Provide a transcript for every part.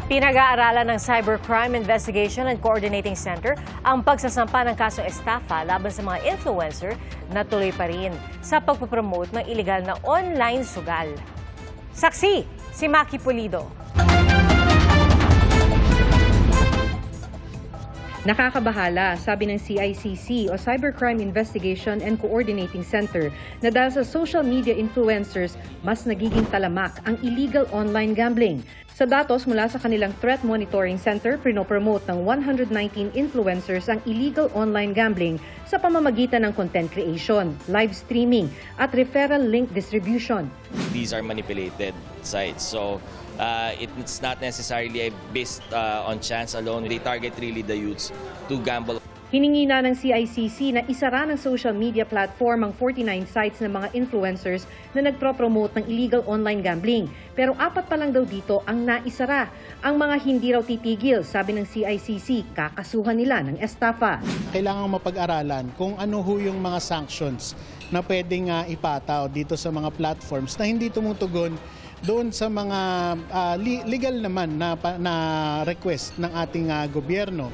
Pinag-aaralan ng Cybercrime Investigation and Coordinating Center ang pagsasampa ng kasong estafa laban sa mga influencer na tuloy pa rin sa pagpapromote ng iligal na online sugal. Saksi, si Maki Pulido. Nakakabahala, sabi ng CICC o Cybercrime Investigation and Coordinating Center na dahil sa social media influencers, mas nagiging talamak ang illegal online gambling. Sa datos mula sa kanilang Threat Monitoring Center, pinopromote ng 119 influencers ang illegal online gambling sa pamamagitan ng content creation, live streaming at referral link distribution. These are manipulated sites, so it's not necessarily based on chance alone. They target really the youths to gamble. Hiningi na ng CICC na isara ng social media platform ang 49 sites ng mga influencers na nagpro-promote ng illegal online gambling. Pero 4 pa lang daw dito ang naisara. Ang mga hindi raw titigil, sabi ng CICC, kakasuhan nila ng estafa. Kailangan mapag-aralan kung ano ho yung mga sanctions na pwedeng ipataw dito sa mga platforms na hindi tumutugon doon sa mga legal naman na request ng ating gobyerno.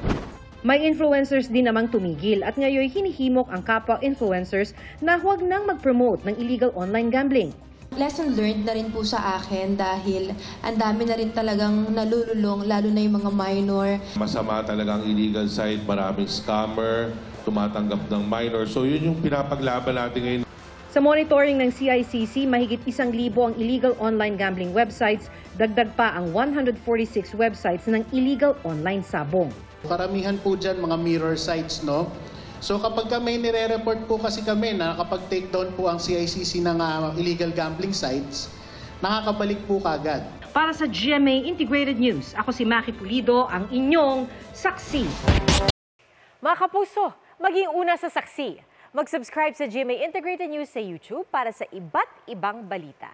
May influencers din namang tumigil at ngayon hinihimok ang kapwa influencers na huwag nang mag-promote ng illegal online gambling. Lesson learned na rin po sa akin dahil ang dami na rin talagang nalululong, lalo na yung mga minor. Masama talagang illegal site, maraming scammer, tumatanggap ng minor. So yun yung pinapaglaban natin ngayon. Sa monitoring ng CICC, mahigit 1,000 ang illegal online gambling websites, dagdag pa ang 146 websites ng illegal online sabong. Karamihan po dyan mga mirror sites, no? So kapag may nire-report po kasi kami na kapag take down po ang CICC ng illegal gambling sites, nakakabalik po kagad. Para sa GMA Integrated News, ako si Maki Pulido, ang inyong saksi. Mga kapuso, maging una sa saksi. Mag-subscribe sa GMA Integrated News sa YouTube para sa iba't ibang balita.